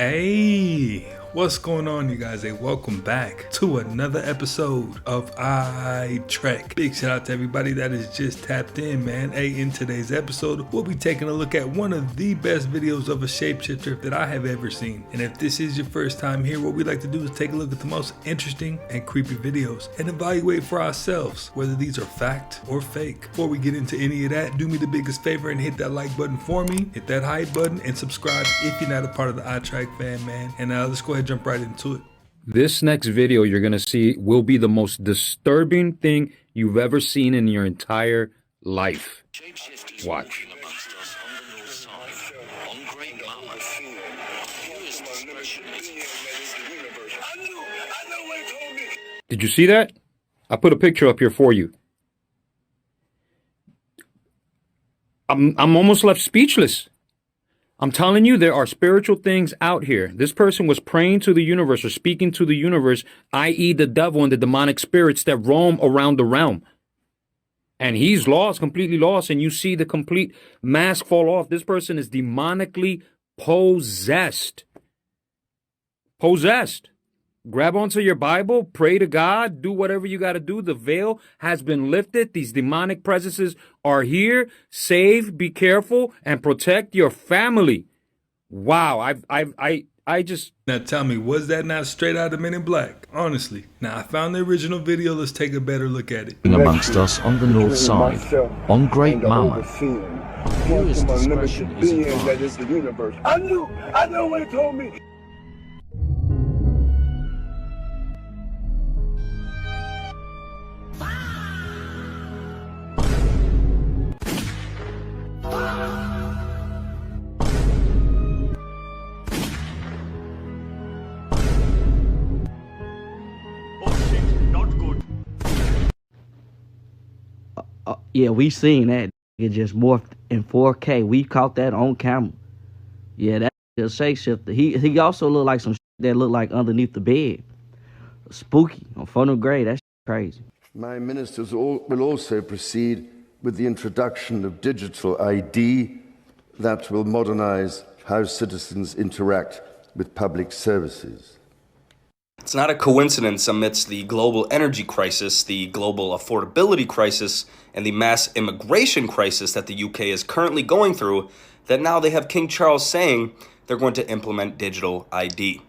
Hey, what's going on, you guys? Hey, welcome back to another episode of I Trek. Big shout out to everybody that is just tapped in, man. Hey, in today's episode, we'll be taking a look at one of the best videos of a shapeshifter that I have ever seen. And if this is your first time here, what we like to do is take a look at the most interesting and creepy videos and evaluate for ourselves whether these are fact or fake. Before we get into any of that, do me the biggest favor and hit that like button for me, hit that hype button, and subscribe if you're not a part of the I Trek fan, man. And let's go ahead and jump right into it. This next video you're going to see will be the most disturbing thing you've ever seen in your entire life. Watch. Did you see that? I put a picture up here for you. I'm almost left speechless. I'm telling you, there are spiritual things out here. This person was praying to the universe or speaking to the universe, i.e. the devil and the demonic spirits that roam around the realm. And he's lost, completely lost, and you see the complete mask fall off. This person is demonically possessed. Possessed. Grab onto your Bible, pray to God, do whatever you got to do. The veil has been lifted. These demonic presences are here. Save, be careful, and protect your family. Wow, I just... Now tell me, was that not straight out of Men in Black? Honestly. Now I found the original video, let's take a better look at it. Amongst us on the north side, on Great Mama. Curious discretion is advised. That is the universe. I know what it told me. Yeah, we seen that. It just morphed in 4K. We caught that on camera. Yeah, that's a shapeshifter. He also looked like some that looked like underneath the bed. Spooky on funnel grade. That's crazy. My ministers will also proceed with the introduction of digital ID that will modernize how citizens interact with public services. It's not a coincidence amidst the global energy crisis, the global affordability crisis, and the mass immigration crisis that the UK is currently going through, that now they have King Charles saying they're going to implement digital ID.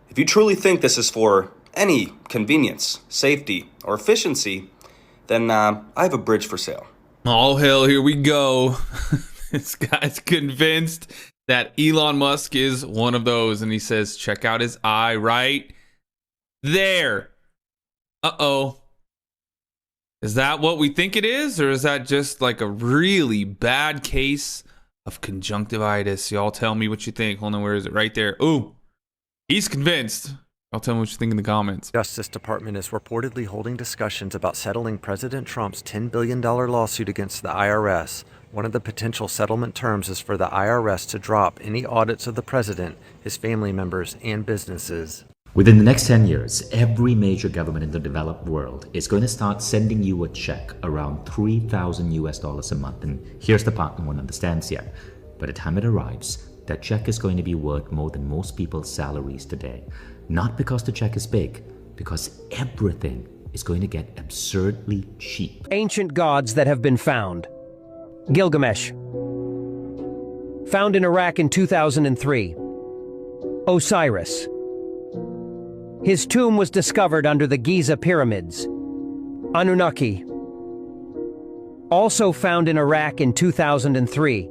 If you truly think this is for any convenience, safety, or efficiency, then I have a bridge for sale. All hell, here we go. This guy's convinced that Elon Musk is one of those, and he says, check out his eye right there. Uh-oh. Is that what we think it is, or is that just like a really bad case of conjunctivitis? Y'all tell me what you think. Hold on, where is it? Right there. Ooh, he's convinced. Y'all tell me what you think in the comments. Justice Department is reportedly holding discussions about settling President Trump's $10 billion lawsuit against the IRS. One of the potential settlement terms is for the IRS to drop any audits of the president, his family members, and businesses. Within the next 10 years, every major government in the developed world is going to start sending you a check around $3,000 a month. And here's the part no one understands yet. By the time it arrives, that check is going to be worth more than most people's salaries today. Not because the check is big, because everything is going to get absurdly cheap. Ancient gods that have been found. Gilgamesh. Found in Iraq in 2003. Osiris. His tomb was discovered under the Giza pyramids. Anunnaki. Also found in Iraq in 2003.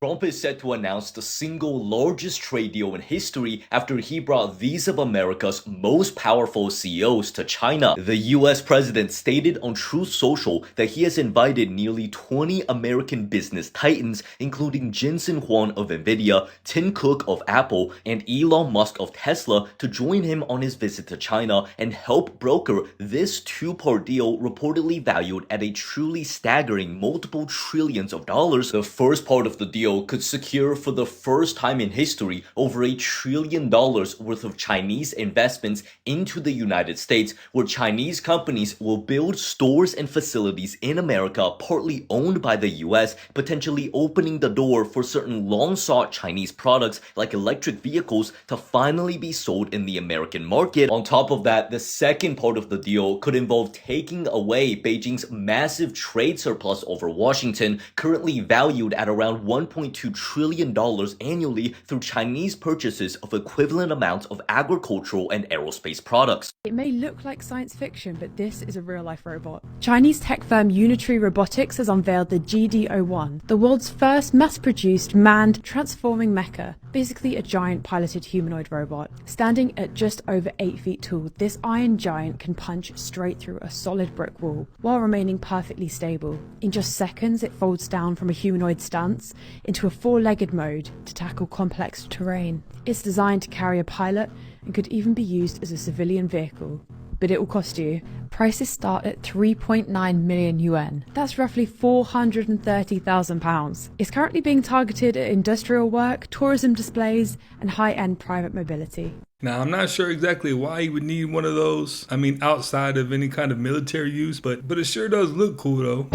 Trump is set to announce the single largest trade deal in history after he brought these of America's most powerful CEOs to China. The US president stated on Truth Social that he has invited nearly 20 American business titans, including Jensen Huang of Nvidia, Tim Cook of Apple, and Elon Musk of Tesla, to join him on his visit to China and help broker this two-part deal reportedly valued at a truly staggering multiple trillions of dollars. The first part of the deal deal could secure for the first time in history over $1 trillion worth of Chinese investments into the United States, where Chinese companies will build stores and facilities in America partly owned by the US, potentially opening the door for certain long-sought Chinese products like electric vehicles to finally be sold in the American market. On top of that, the second part of the deal could involve taking away Beijing's massive trade surplus over Washington, currently valued at around $1.2 trillion annually through Chinese purchases of equivalent amounts of agricultural and aerospace products. It may look like science fiction, but this is a real-life robot. Chinese tech firm Unitary Robotics has unveiled the GD01, the world's first mass-produced manned transforming mecha, basically a giant piloted humanoid robot. Standing at just over 8 feet tall, this iron giant can punch straight through a solid brick wall while remaining perfectly stable. In just seconds, it folds down from a humanoid stance into a four-legged mode to tackle complex terrain. It's designed to carry a pilot and could even be used as a civilian vehicle. But it will cost you. Prices start at 3.9 million yuan. That's roughly £430,000. It's currently being targeted at industrial work, tourism displays, and high-end private mobility. Now, I'm not sure exactly why you would need one of those. I mean, outside of any kind of military use, but it sure does look cool though.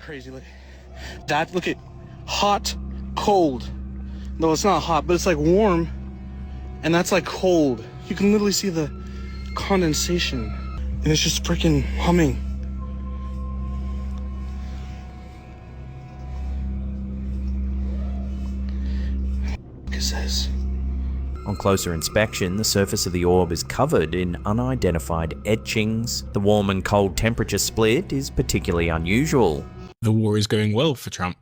Crazy. Look, that, look at hot, cold. No, it's not hot, but it's like warm, and that's like cold. You can literally see the condensation, and it's just freaking humming. Look at this. On closer inspection, the surface of the orb is covered in unidentified etchings. The warm and cold temperature split is particularly unusual. The war is going well for Trump.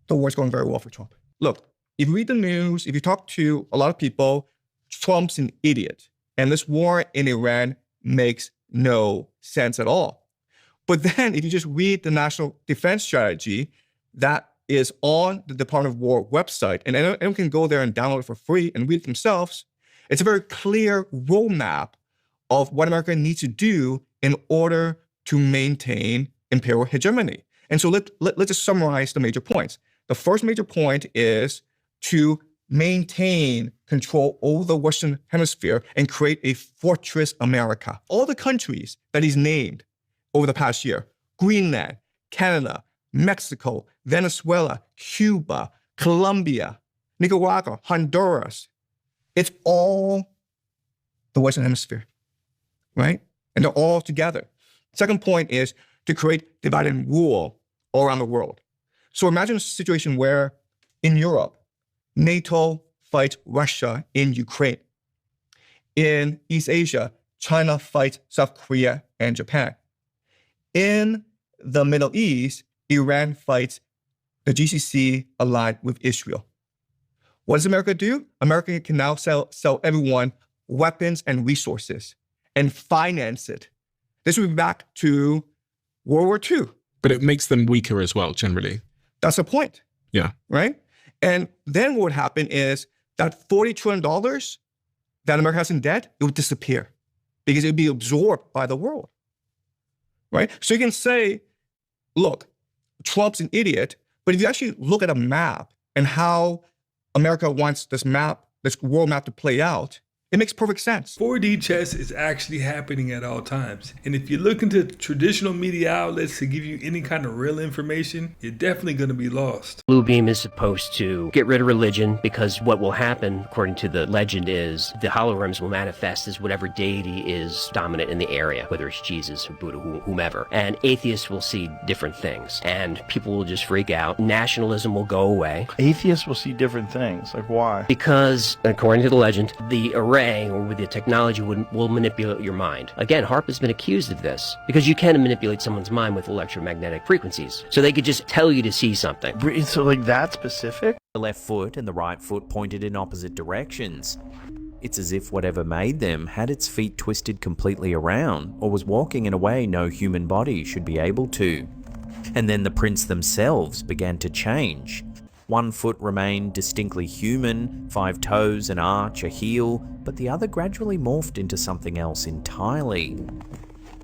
The war is going very well for Trump. Look, if you read the news, if you talk to a lot of people, Trump's an idiot. And this war in Iran makes no sense at all. But then if you just read the National Defense Strategy that is on the Department of War website, and anyone can go there and download it for free and read it themselves, it's a very clear roadmap of what America needs to do in order to maintain imperial hegemony. And so let's just summarize the major points. The first major point is to maintain control over the Western Hemisphere and create a fortress America. All the countries that he's named over the past year, Greenland, Canada, Mexico, Venezuela, Cuba, Colombia, Nicaragua, Honduras, it's all the Western Hemisphere, right? And they're all together. Second point is to create divide and rule all around the world. So imagine a situation where in Europe, NATO fights Russia in Ukraine. In East Asia, China fights South Korea and Japan. In the Middle East, Iran fights the GCC allied with Israel. What does America do? America can now sell everyone weapons and resources and finance it. This would be back to World War II. But it makes them weaker as well, generally. That's the point. Yeah. Right? And then what would happen is that $40 trillion that America has in debt, it would disappear because it would be absorbed by the world. Right? So you can say, look, Trump's an idiot, but if you actually look at a map and how America wants this map, this world map to play out, It makes perfect sense. 4D chess is actually happening at all times. And if you look into traditional media outlets to give you any kind of real information, you're definitely going to be lost. Blue beam is supposed to get rid of religion, because what will happen, according to the legend, is the holograms will manifest as whatever deity is dominant in the area, whether it's Jesus or Buddha, whomever. And atheists will see different things. And people will just freak out. Nationalism will go away. Atheists will see different things. Like why? Because, according to the legend, the array or with the technology will manipulate your mind. Again, HAARP has been accused of this because you can manipulate someone's mind with electromagnetic frequencies. So they could just tell you to see something. So like that specific? The left foot and the right foot pointed in opposite directions. It's as if whatever made them had its feet twisted completely around or was walking in a way no human body should be able to. And then the prints themselves began to change. One foot remained distinctly human, 5 toes, an arch, a heel, but the other gradually morphed into something else entirely.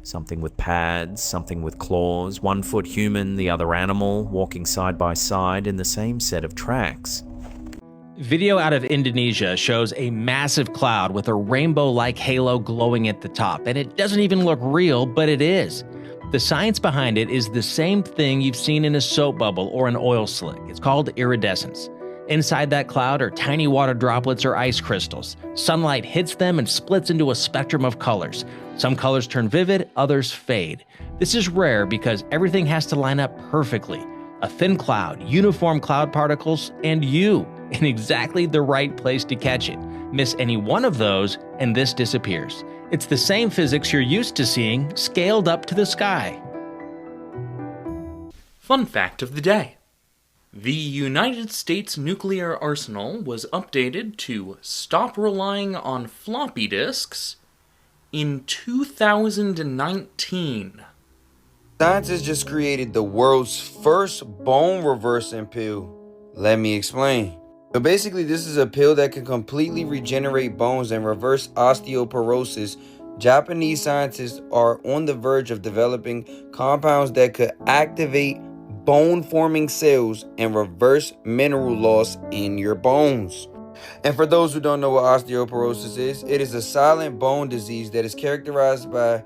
Something with pads, something with claws, one foot human, the other animal, walking side by side in the same set of tracks. Video out of Indonesia shows a massive cloud with a rainbow-like halo glowing at the top, and it doesn't even look real, but it is. The science behind it is the same thing you've seen in a soap bubble or an oil slick. It's called iridescence. Inside that cloud are tiny water droplets or ice crystals. Sunlight hits them and splits into a spectrum of colors. Some colors turn vivid, others fade. This is rare because everything has to line up perfectly. A thin cloud, uniform cloud particles, and you in exactly the right place to catch it. Miss any one of those, and this disappears. It's the same physics you're used to seeing, scaled up to the sky. Fun fact of the day. The United States nuclear arsenal was updated to stop relying on floppy disks in 2019. Scientists just created the world's first bone reversing pill. Let me explain. So basically, this is a pill that can completely regenerate bones and reverse osteoporosis. Japanese scientists are on the verge of developing compounds that could activate bone-forming cells and reverse mineral loss in your bones. And for those who don't know what osteoporosis is, it is a silent bone disease that is characterized by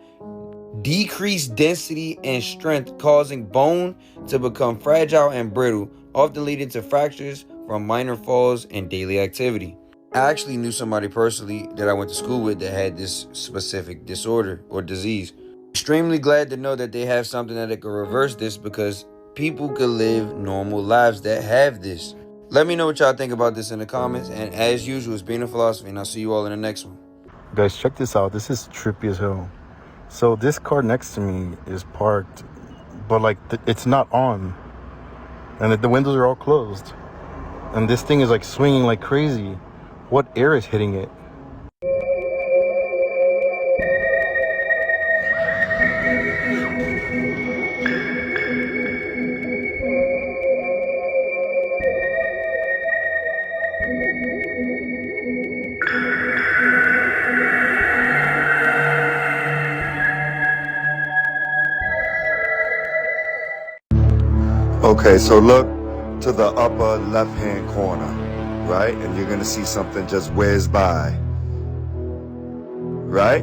decreased density and strength, causing bone to become fragile and brittle, often leading to fractures from minor falls and daily activity. I actually knew somebody personally that I went to school with that had this specific disorder or disease. Extremely glad to know that they have something that could reverse this, because people could live normal lives that have this. Let me know what y'all think about this in the comments, and as usual, it's been a philosophy, and I'll see you all in the next one. Guys, check this out. This is trippy as hell. So this car next to me is parked, but like it's not on, and the windows are all closed, and this thing is like swinging like crazy. What air is hitting it? Okay, so look to the upper left-hand corner, right? And you're gonna see something just whiz by. Right?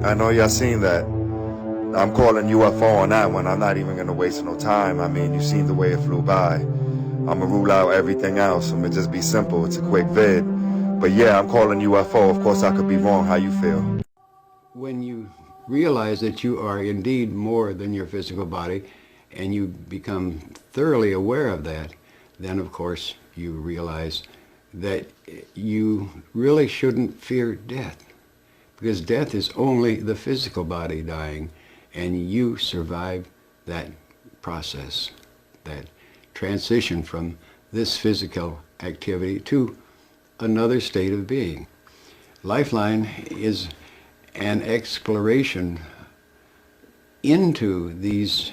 I know y'all seen that. I'm calling UFO on that one. I'm not even gonna waste no time. I mean, you've seen the way it flew by. I'm gonna rule out everything else. I'm gonna just be simple. It's a quick vid. But yeah, I'm calling UFO. Of course, I could be wrong. How you feel? When you realize that you are indeed more than your physical body, and you become thoroughly aware of that, then of course you realize that you really shouldn't fear death, because death is only the physical body dying, and you survive that process, that transition from this physical activity to another state of being. Lifeline is an exploration into these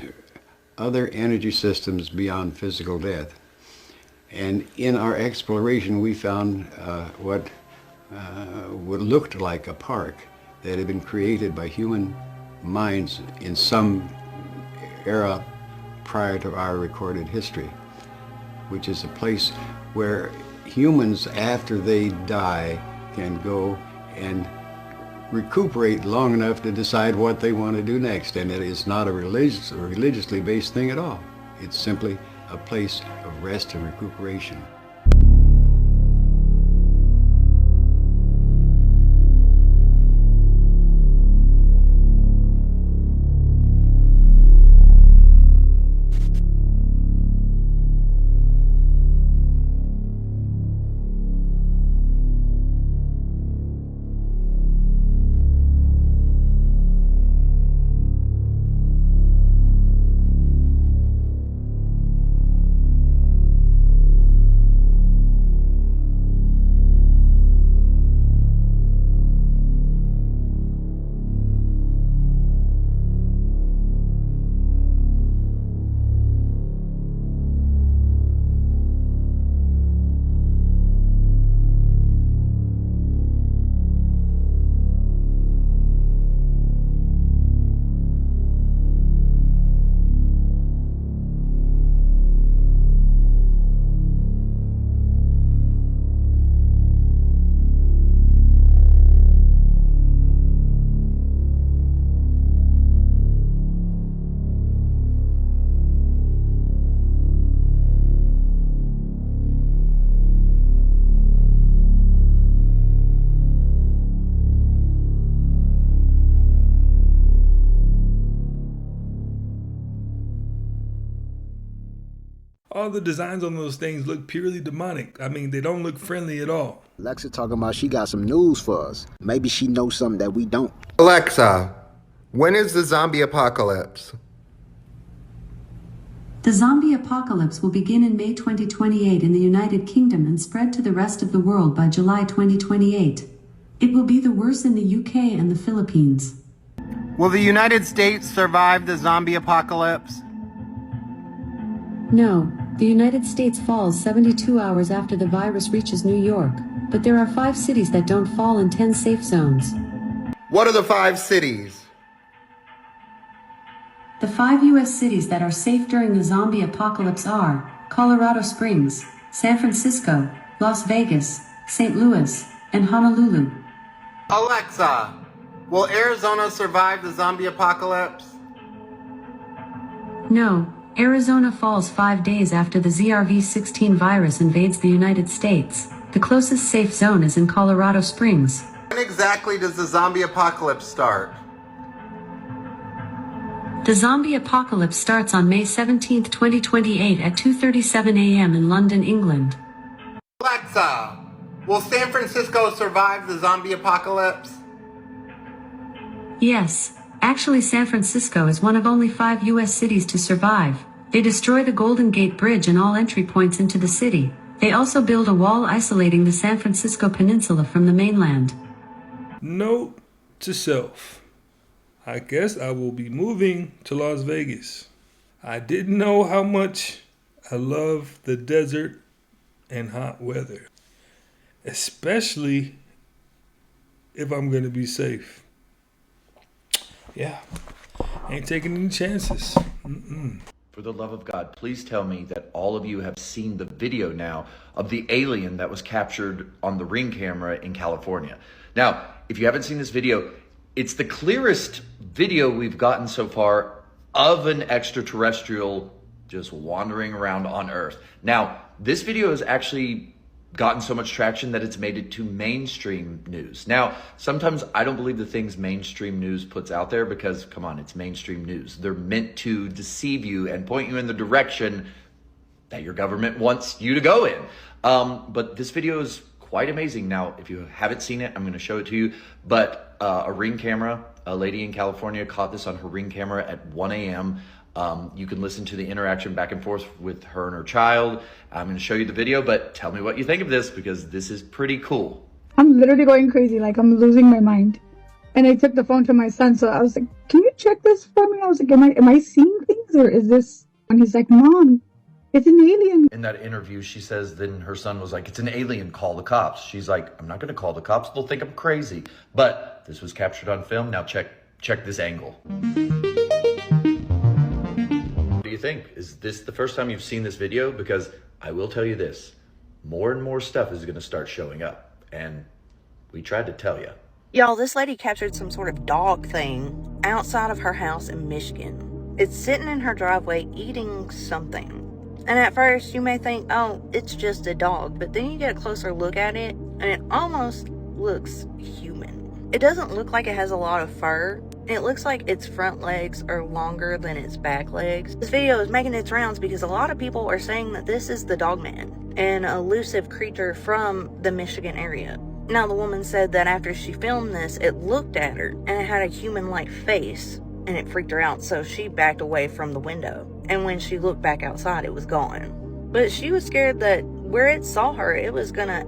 other energy systems beyond physical death. And in our exploration, we found what looked like a park that had been created by human minds in some era prior to our recorded history, which is a place where humans, after they die, can go and recuperate long enough to decide what they want to do next. And it is not a religious or religiously based thing at all. It's simply a place of rest and recuperation. All the designs on those things look purely demonic. I mean, they don't look friendly at all. Alexa talking about she got some news for us. Maybe she knows something that we don't. Alexa, when is the zombie apocalypse? The zombie apocalypse will begin in May 2028 in the United Kingdom and spread to the rest of the world by July 2028. It will be the worst in the UK and the Philippines. Will the United States survive the zombie apocalypse? No, the United States falls 72 hours after the virus reaches New York, but there are 5 cities that don't fall in 10 safe zones. What are the 5 cities? The 5 U.S. cities that are safe during the zombie apocalypse are Colorado Springs, San Francisco, Las Vegas, St. Louis, and Honolulu. Alexa, will Arizona survive the zombie apocalypse? No, Arizona falls 5 days after the ZRV-16 virus invades the United States. The closest safe zone is in Colorado Springs. When exactly does the zombie apocalypse start? The zombie apocalypse starts on May 17, 2028 at 2:37 a.m. in London, England. Alexa, will San Francisco survive the zombie apocalypse? Yes, actually San Francisco is one of only 5 U.S. cities to survive. They destroy the Golden Gate Bridge and all entry points into the city. They also build a wall isolating the San Francisco Peninsula from the mainland. Note to self. I guess I will be moving to Las Vegas. I didn't know how much I love the desert and hot weather. Especially if I'm going to be safe. Yeah, ain't taking any chances. For the love of God, please tell me that all of you have seen the video now of the alien that was captured on the Ring camera in California. Now, if you haven't seen this video, it's the clearest video we've gotten so far of an extraterrestrial just wandering around on Earth. Now, this video has actually gotten so much traction that it's made it to mainstream news. Now, sometimes I don't believe the things mainstream news puts out there because, come on, it's mainstream news. They're meant to deceive you and point you in the direction that your government wants you to go in. But this video is quite amazing. Now, if you haven't seen it, I'm going to show it to you. But a Ring camera, a lady in California caught this on her Ring camera at 1 a.m. You can listen to the interaction back and forth with her and her child. I'm going to show you the video, but tell me what you think of this because this is pretty cool. I'm literally going crazy, like I'm losing my mind. And I took the phone to my son, so I was like, can you check this for me? I was like, am I seeing things or is this? And he's like, Mom, it's an alien. In that interview, she says then her son was like, it's an alien, call the cops. She's like, I'm not going to call the cops. They'll think I'm crazy. But this was captured on film. Now check this angle. What do you think? Is this the first time you've seen this video? Because I will tell you this, more and more stuff is going to start showing up. And we tried to tell you. Y'all, this lady captured some sort of dog thing outside of her house in Michigan. It's sitting in her driveway eating something. And at first you may think, oh, it's just a dog, but then you get a closer look at it and it almost looks human. It doesn't look like it has a lot of fur. It looks like its front legs are longer than its back legs. This video is making its rounds because a lot of people are saying that this is the Dogman, an elusive creature from the Michigan area. Now, the woman said that after she filmed this, it looked at her and it had a human-like face and it freaked her out, so she backed away from the window. And when she looked back outside, it was gone. But she was scared that where it saw her, it was gonna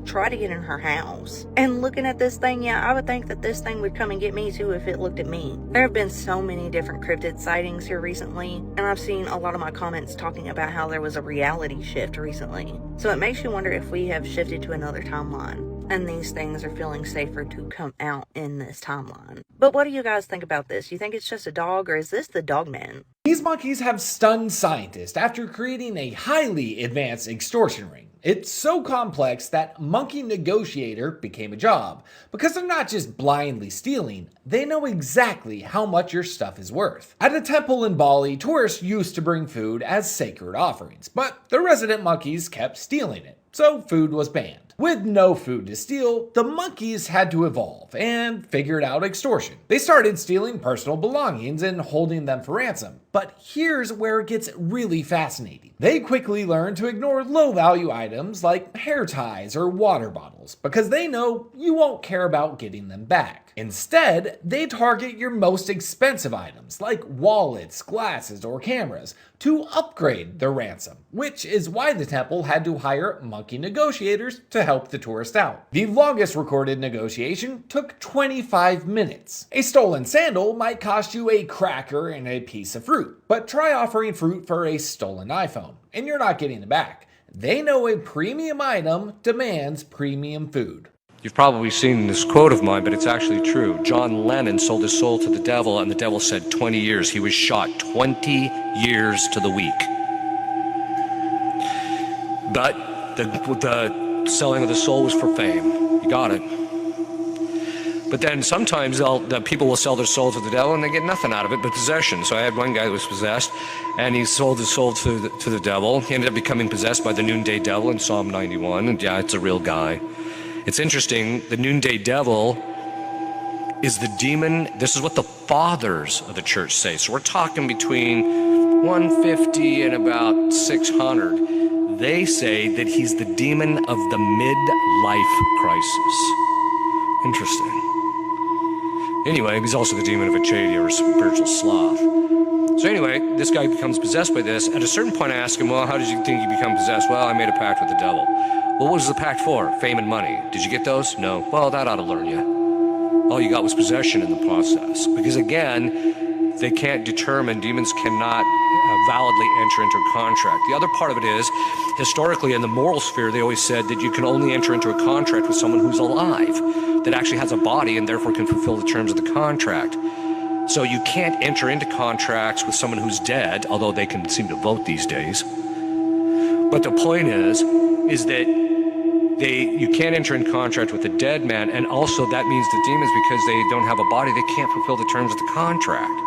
try to get in her house. And looking at this thing, yeah, I would think that this thing would come and get me too if it looked at me. There have been so many different cryptid sightings here recently, and I've seen a lot of my comments talking about how there was a reality shift recently. So it makes you wonder if we have shifted to another timeline and these things are feeling safer to come out in this timeline. But what do you guys think about this? You think it's just a dog, or is this the Dogman? These monkeys have stunned scientists after creating a highly advanced extortion ring. It's so complex that monkey negotiator became a job, because they're not just blindly stealing, they know exactly how much your stuff is worth. At a temple in Bali, tourists used to bring food as sacred offerings, but the resident monkeys kept stealing it, so food was banned. With no food to steal, the monkeys had to evolve and figured out extortion. They started stealing personal belongings and holding them for ransom. But here's where it gets really fascinating. They quickly learned to ignore low-value items like hair ties or water bottles because they know you won't care about getting them back. Instead, they target your most expensive items like wallets, glasses, or cameras to upgrade their ransom, which is why the temple had to hire monkey negotiators to help the tourist out. The longest recorded negotiation took 25 minutes. A stolen sandal might cost you a cracker and a piece of fruit, but try offering fruit for a stolen iPhone, and you're not getting it back. They know a premium item demands premium food. You've probably seen this quote of mine, but it's actually true. John Lennon sold his soul to the devil, and the devil said 20 years. He was shot 20 years to the week. But the selling of the soul was for fame. You got it. But then sometimes the people will sell their soul to the devil and they get nothing out of it but possession. So I had one guy who was possessed and he sold his soul to the devil. He ended up becoming possessed by the noonday devil in Psalm 91. And yeah, it's a real guy. It's interesting, the noonday devil is the demon. This is what the fathers of the church say. So we're talking between 150 and about 600. They say that he's the demon of the midlife crisis. Interesting. Anyway, he's also the demon of achaitia or spiritual sloth. So anyway, this guy becomes possessed by this. At a certain point, I ask him, well, how did you think you become possessed? Well, I made a pact with the devil. Well, what was the pact for? Fame and money. Did you get those? No. Well, that ought to learn you. All you got was possession in the process. Because again, they can't determine, demons cannot validly enter into a contract. The other part of it is, historically in the moral sphere, they always said that you can only enter into a contract with someone who's alive, that actually has a body and therefore can fulfill the terms of the contract. So you can't enter into contracts with someone who's dead, although they can seem to vote these days. But the point is that you can't enter in contract with a dead man, and also that means the demons, because they don't have a body, they can't fulfill the terms of the contract.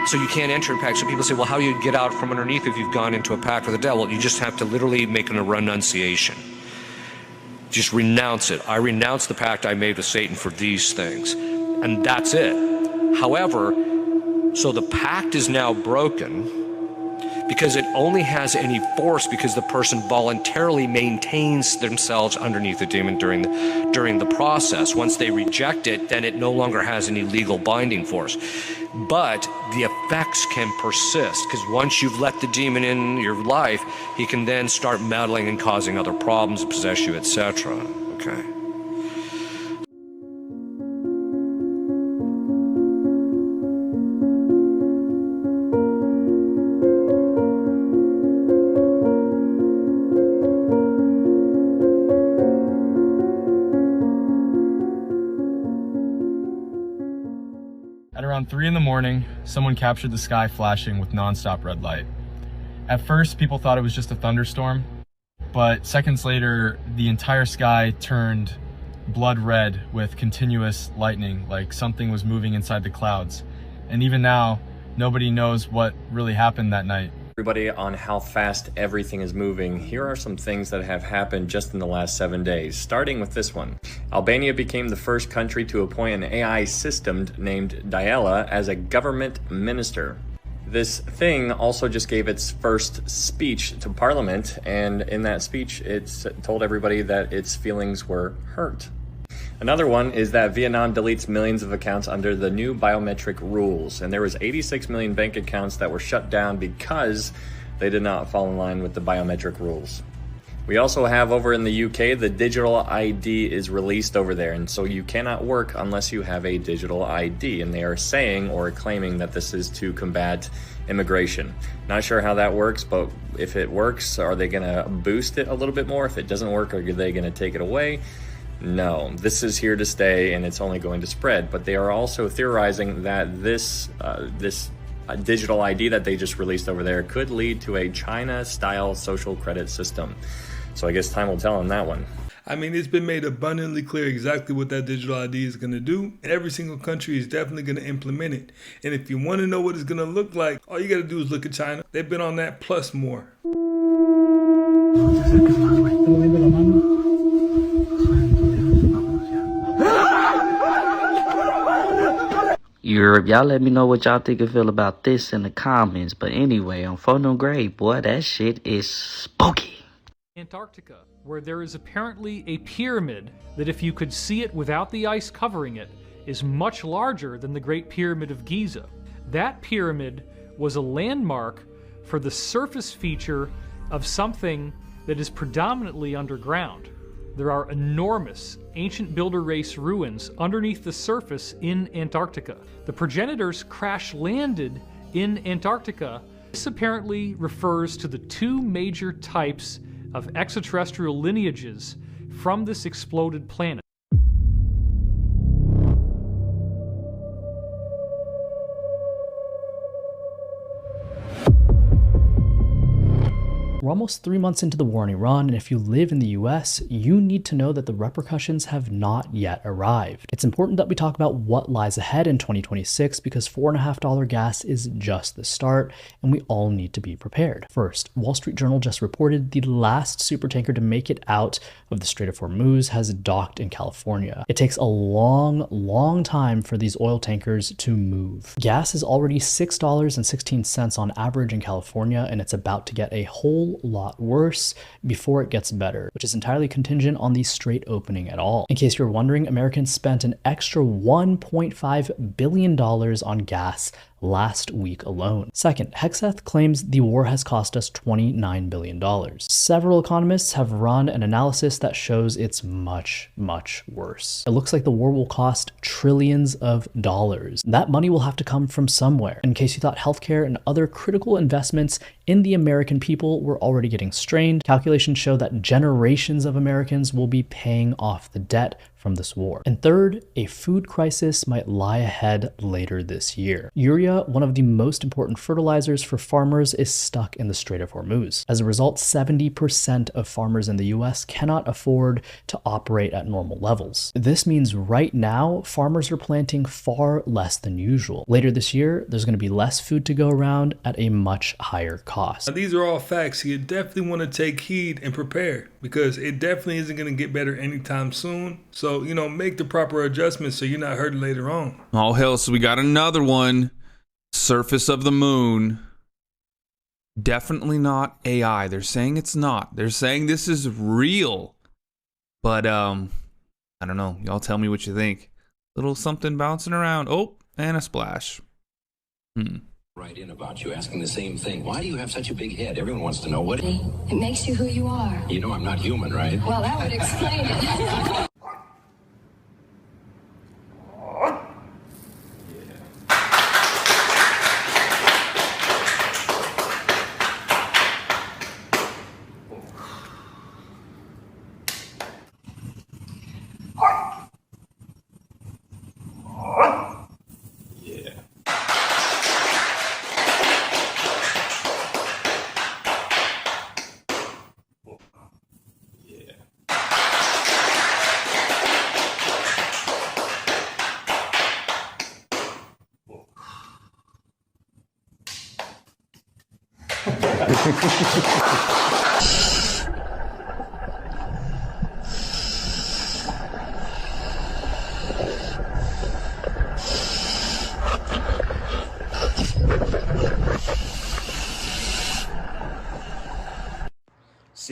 So you can't enter in pact. So people say, well, how do you get out from underneath if you've gone into a pact with the devil? You just have to literally make a renunciation. Just renounce it. I renounce the pact I made with Satan for these things. And that's it. However, so the pact is now broken because it only has any force because the person voluntarily maintains themselves underneath the demon during the process. Once they reject it, then it no longer has any legal binding force. But the effects can persist, because once you've let the demon in your life, he can then start meddling and causing other problems, possess you, etc. Okay. At around 3 in the morning, someone captured the sky flashing with non-stop red light. At first, people thought it was just a thunderstorm, but seconds later, the entire sky turned blood red with continuous lightning, like something was moving inside the clouds. And even now, nobody knows what really happened that night. Everybody on how fast everything is moving, here are some things that have happened just in the last 7 days, starting with this one. Albania became the first country to appoint an AI system named Diala as a government minister. This thing also just gave its first speech to parliament, and in that speech it told everybody that its feelings were hurt. Another one is that Vietnam deletes millions of accounts under the new biometric rules, and there was 86 million bank accounts that were shut down because they did not fall in line with the biometric rules. We also have over in the UK, the digital ID is released over there, and so you cannot work unless you have a digital ID, and they are saying or claiming that this is to combat immigration. Not sure how that works, but if it works, are they gonna boost it a little bit more? If it doesn't work, are they gonna take it away? No, this is here to stay and it's only going to spread. But they are also theorizing that this digital ID that they just released over there could lead to a China-style social credit system. So I guess time will tell on that one. I mean, it's been made abundantly clear exactly what that digital ID is going to do, and every single country is definitely going to implement it. And if you want to know what it's going to look like, all you got to do is look at China. They've been on that plus more. Europe, y'all let me know what y'all think and feel about this in the comments. But anyway, on Phono Grade, boy, that shit is spooky. Antarctica, where there is apparently a pyramid that, if you could see it without the ice covering it, is much larger than the Great Pyramid of Giza. That pyramid was a landmark for the surface feature of something that is predominantly underground. There are enormous ancient builder race ruins underneath the surface in Antarctica. The progenitors crash-landed in Antarctica. This apparently refers to the two major types of extraterrestrial lineages from this exploded planet. We're almost 3 months into the war in Iran, and if you live in the US, you need to know that the repercussions have not yet arrived. It's important that we talk about what lies ahead in 2026 because $4.50 gas is just the start, and we all need to be prepared. First, Wall Street Journal just reported the last supertanker to make it out of the Strait of Hormuz has docked in California. It takes a long time for these oil tankers to move. Gas is already $6.16 on average in California, and it's about to get a whole lot worse before it gets better, which is entirely contingent on the strait opening at all. In case you're wondering, Americans spent an extra $1.5 billion on gas last week alone. Second, Hexeth claims the war has cost us $29 billion. Several economists have run an analysis that shows it's much worse. It looks like the war will cost trillions of dollars. That money will have to come from somewhere. In case you thought healthcare and other critical investments in the American people were already getting strained, calculations show that generations of Americans will be paying off the debt from this war. And third, a food crisis might lie ahead later this year. Urea, one of the most important fertilizers for farmers, is stuck in the Strait of Hormuz. As a result, 70% of farmers in the US cannot afford to operate at normal levels. This means right now, farmers are planting far less than usual. Later this year, there's going to be less food to go around at a much higher cost. Now, these are all facts. You definitely want to take heed and prepare because it definitely isn't going to get better anytime soon. So, make the proper adjustments so you're not hurt later on. Oh, hell, so we got another one. Surface of the moon. Definitely not AI. They're saying it's not. They're saying this is real. But, I don't know. Y'all tell me what you think. Little something bouncing around. Oh, and a splash. Right in about you, asking the same thing. Why do you have such a big head? Everyone wants to know what. It makes you who you are. You know I'm not human, right? Well, that would explain it. See,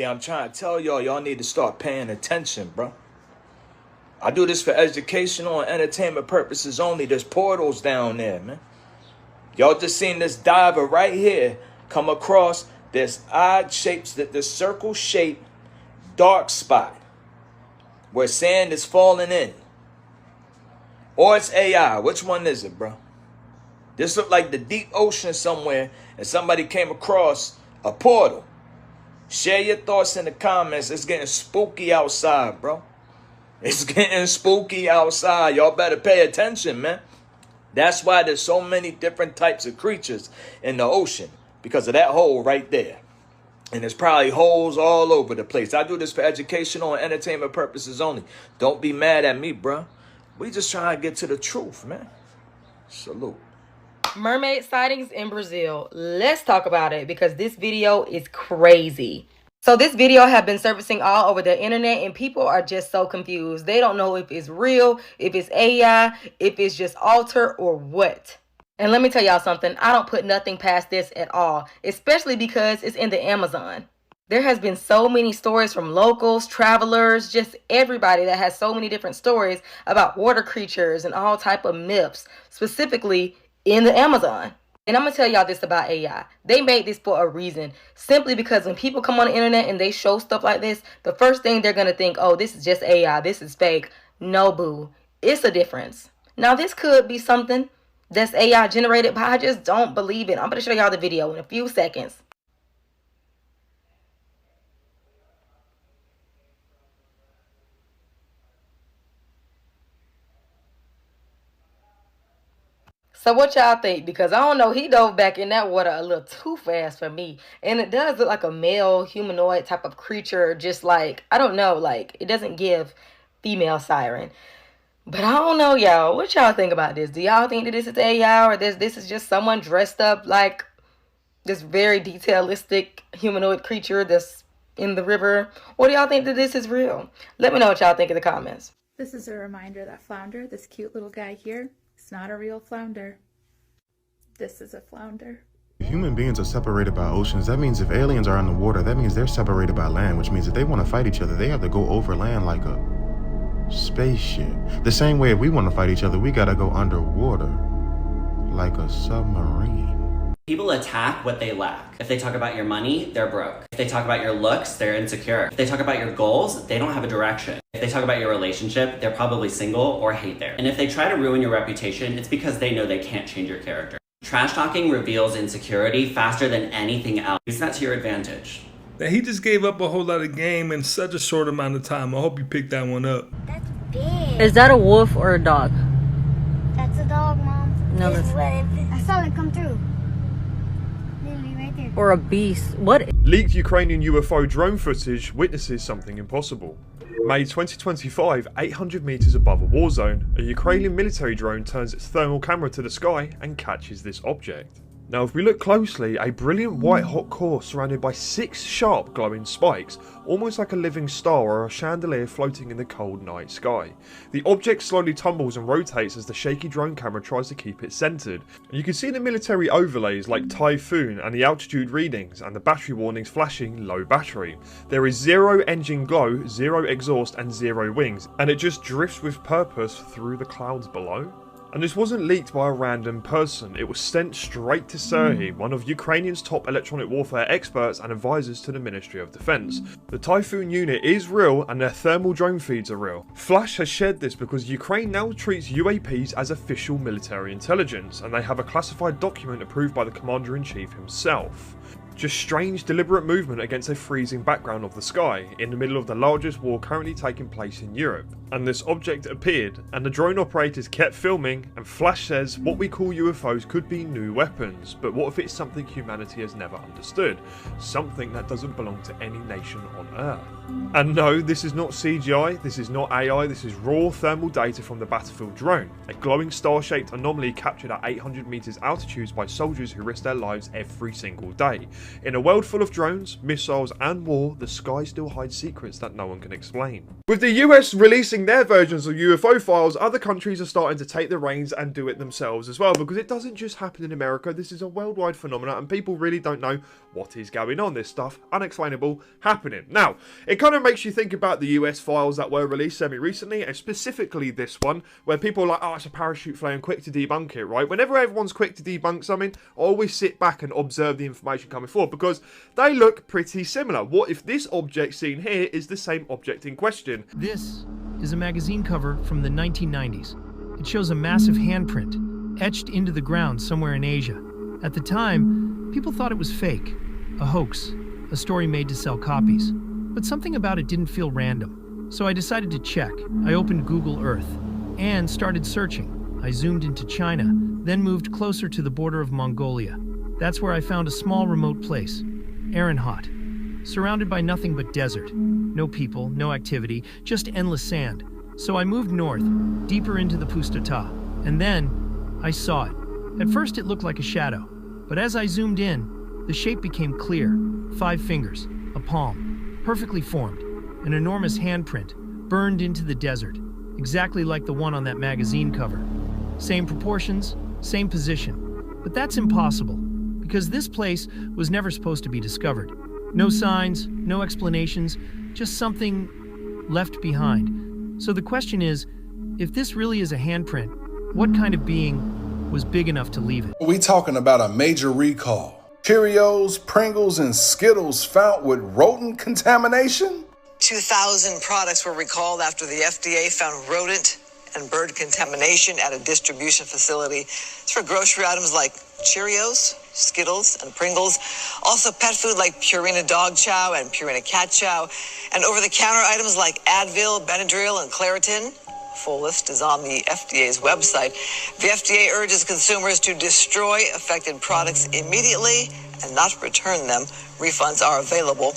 I'm trying to tell y'all need to start paying attention, bro. I do this for educational and entertainment purposes only. There's portals down there, man. Y'all just seen this diver right here come across this odd shapes, this circle shaped dark spot where sand is falling in. Or it's AI. Which one is it, bro? This looked like the deep ocean somewhere and somebody came across a portal. Share your thoughts in the comments. It's getting spooky outside, bro. It's getting spooky outside. Y'all better pay attention, man. That's why there's so many different types of creatures in the ocean. Because of that hole right there. And there's probably holes all over the place. I do this for educational and entertainment purposes only. Don't be mad at me, bro. We just trying to get to the truth, man. Salute. Mermaid sightings in Brazil. Let's talk about it because this video is crazy. So this video have been surfacing all over the internet and people are just so confused. They don't know if it's real, if it's AI, if it's just alter or what. And let me tell y'all something. I don't put nothing past this at all, especially because it's in the Amazon. There has been so many stories from locals, travelers, just everybody that has so many different stories about water creatures and all type of myths, specifically in the Amazon. And I'm going to tell y'all this about AI. They made this for a reason. Simply because when people come on the internet and they show stuff like this, the first thing they're going to think, oh, this is just AI. This is fake. No, boo. It's a difference. Now, this could be something that's AI generated, but I just don't believe it. I'm going to show y'all the video in a few seconds. So what y'all think? Because I don't know, he dove back in that water a little too fast for me. And it does look like a male humanoid type of creature, just like, I don't know, like, it doesn't give female siren. But I don't know, y'all. What y'all think about this? Do y'all think that this is AI or this is just someone dressed up like this very detailistic humanoid creature that's in the river? Or do y'all think that this is real? Let me know what y'all think in the comments. This is a reminder that flounder, this cute little guy here, it's not a real flounder. This is a flounder. Human beings are separated by oceans. That means if aliens are in the water, that means they're separated by land, which means if they want to fight each other, they have to go over land like a spaceship. The same way if we want to fight each other, we gotta go underwater like a submarine. People attack what they lack. If they talk about your money, they're broke. If they talk about your looks, they're insecure. If they talk about your goals, they don't have a direction. If they talk about your relationship, they're probably single or hate there. And if they try to ruin your reputation, it's because they know they can't change your character. Trash talking reveals insecurity faster than anything else. Use that to your advantage. Now, he just gave up a whole lot of game in such a short amount of time. I hope you picked that one up. That's big. Is that a wolf or a dog? That's a dog, Mom. No, that's... I saw it come through. Literally right there. Or a beast. What? Leaked Ukrainian UFO drone footage witnesses something impossible. May 2025, 800 meters above a war zone, a Ukrainian military drone turns its thermal camera to the sky and catches this object. Now if we look closely, a brilliant white hot core surrounded by 6 sharp glowing spikes, almost like a living star or a chandelier floating in the cold night sky. The object slowly tumbles and rotates as the shaky drone camera tries to keep it centered. And you can see the military overlays like typhoon and the altitude readings and the battery warnings flashing low battery. There is 0 engine glow, 0 exhaust and 0 wings, and it just drifts with purpose through the clouds below. And this wasn't leaked by a random person, it was sent straight to Serhiy, one of Ukrainian's top electronic warfare experts and advisors to the Ministry of Defense. The Typhoon unit is real and their thermal drone feeds are real. Flash has shared this because Ukraine now treats UAPs as official military intelligence, and they have a classified document approved by the Commander-in-Chief himself. Just strange, deliberate movement against a freezing background of the sky, in the middle of the largest war currently taking place in Europe. and this object appeared, and the drone operators kept filming, and Flash says what we call UFOs could be new weapons, but what if it's something humanity has never understood? Something that doesn't belong to any nation on Earth. And no, this is not CGI, this is not AI, this is raw thermal data from the battlefield drone, a glowing star-shaped anomaly captured at 800 meters altitudes by soldiers who risk their lives every single day. In a world full of drones, missiles and war, the sky still hides secrets that no one can explain. With the US releasing their versions of UFO files, other countries are starting to take the reins and do it themselves as well, because it doesn't just happen in America, this is a worldwide phenomenon and people really don't know what is going on. This stuff, unexplainable, happening. Now, it kind of makes you think about the US files that were released semi-recently, and specifically this one, where people are like, oh, it's a parachute flare and quick to debunk it, right? Whenever everyone's quick to debunk something, I always sit back and observe the information coming forward, because they look pretty similar. What if this object seen here is the same object in question? This is a magazine cover from the 1990s. It shows a massive handprint etched into the ground somewhere in Asia. At the time, people thought it was fake, a hoax, a story made to sell copies. But something about it didn't feel random. So I decided to check. I opened Google Earth and started searching. I zoomed into China, then moved closer to the border of Mongolia. That's where I found a small remote place, Eradicate, surrounded by nothing but desert. No people, no activity, just endless sand. So I moved north, deeper into the Pustota, and then I saw it. At first it looked like a shadow, but as I zoomed in, the shape became clear. 5 fingers, a palm, perfectly formed, an enormous handprint, burned into the desert, exactly like the one on that magazine cover. Same proportions, same position. But that's impossible, because this place was never supposed to be discovered. No signs, no explanations, just something left behind. So the question is, if this really is a handprint, what kind of being was big enough to leave it? Are we talking about a major recall? Cheerios, Pringles, and Skittles found with rodent contamination? 2,000 products were recalled after the FDA found rodent and bird contamination at a distribution facility. It's for grocery items like Cheerios, Skittles, and Pringles. Also pet food like Purina dog chow and Purina cat chow. And over-the-counter items like Advil, Benadryl, and Claritin. Full list is on the FDA's website. The FDA urges consumers to destroy affected products immediately and not return them. Refunds are available.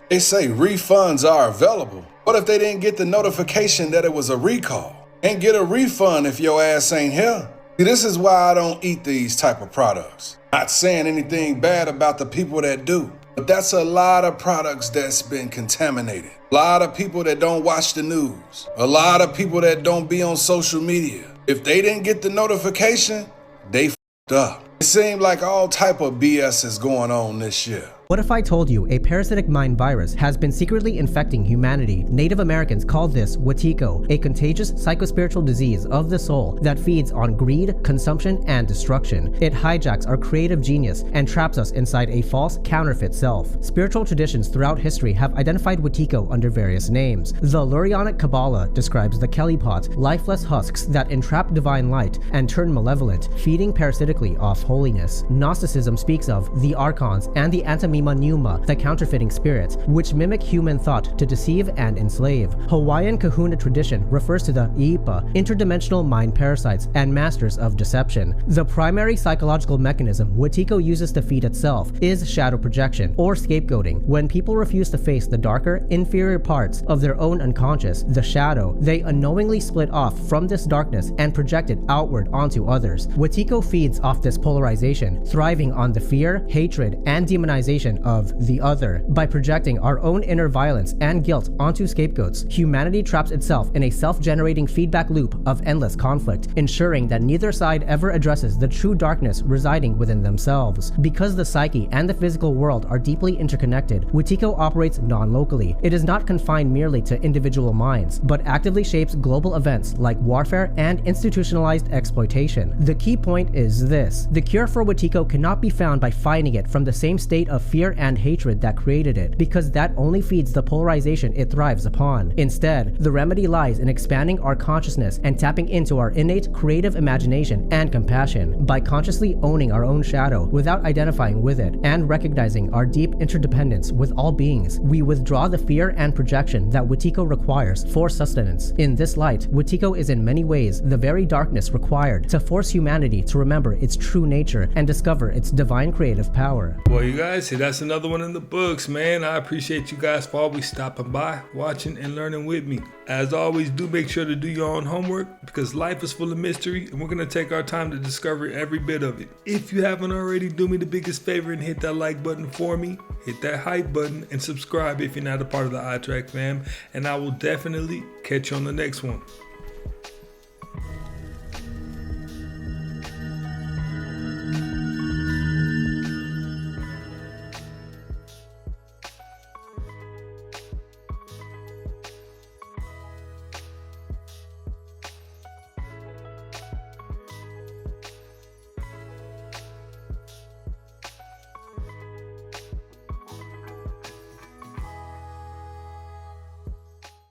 They say refunds are available. What if they didn't get the notification that it was a recall? And get a refund if your ass ain't here. See, this is why I don't eat these type of products. Not saying anything bad about the people that do, but that's a lot of products that's been contaminated. A lot of people that don't watch the news. A lot of people that don't be on social media. If they didn't get the notification, they f***ed up. It seemed like all type of BS is going on this year. What if I told you a parasitic mind virus has been secretly infecting humanity? Native Americans call this Wetiko, a contagious psychospiritual disease of the soul that feeds on greed, consumption, and destruction. It hijacks our creative genius and traps us inside a false, counterfeit self. Spiritual traditions throughout history have identified Wetiko under various names. The Lurianic Kabbalah describes the Kelly pot, lifeless husks that entrap divine light and turn malevolent, feeding parasitically off holiness. Gnosticism speaks of the archons and the Pneuma, the counterfeiting spirits, which mimic human thought to deceive and enslave. Hawaiian Kahuna tradition refers to the Iipa, interdimensional mind parasites and masters of deception. The primary psychological mechanism Wetiko uses to feed itself is shadow projection, or scapegoating. When people refuse to face the darker, inferior parts of their own unconscious, the shadow, they unknowingly split off from this darkness and project it outward onto others. Wetiko feeds off this polarization, thriving on the fear, hatred, and demonization of the other. By projecting our own inner violence and guilt onto scapegoats, humanity traps itself in a self-generating feedback loop of endless conflict, ensuring that neither side ever addresses the true darkness residing within themselves. Because the psyche and the physical world are deeply interconnected, Wetiko operates non-locally. It is not confined merely to individual minds, but actively shapes global events like warfare and institutionalized exploitation. The key point is this: the cure for Wetiko cannot be found by fighting it from the same state of fear and hatred that created it, because that only feeds the polarization it thrives upon. Instead, the remedy lies in expanding our consciousness and tapping into our innate creative imagination and compassion. By consciously owning our own shadow without identifying with it and recognizing our deep interdependence with all beings, we withdraw the fear and projection that Wetiko requires for sustenance. In this light, Wetiko is in many ways the very darkness required to force humanity to remember its true nature and discover its divine creative power. Well, you guys, see, that's another one in the books, man. I appreciate you guys for always stopping by, watching, and learning with me. As always, do make sure to do your own homework, because life is full of mystery and we're going to take our time to discover every bit of it. If you haven't already, do me the biggest favor and hit that like button for me, hit that hype button, and subscribe if you're not a part of the iTrack fam, and I will definitely catch you on the next one.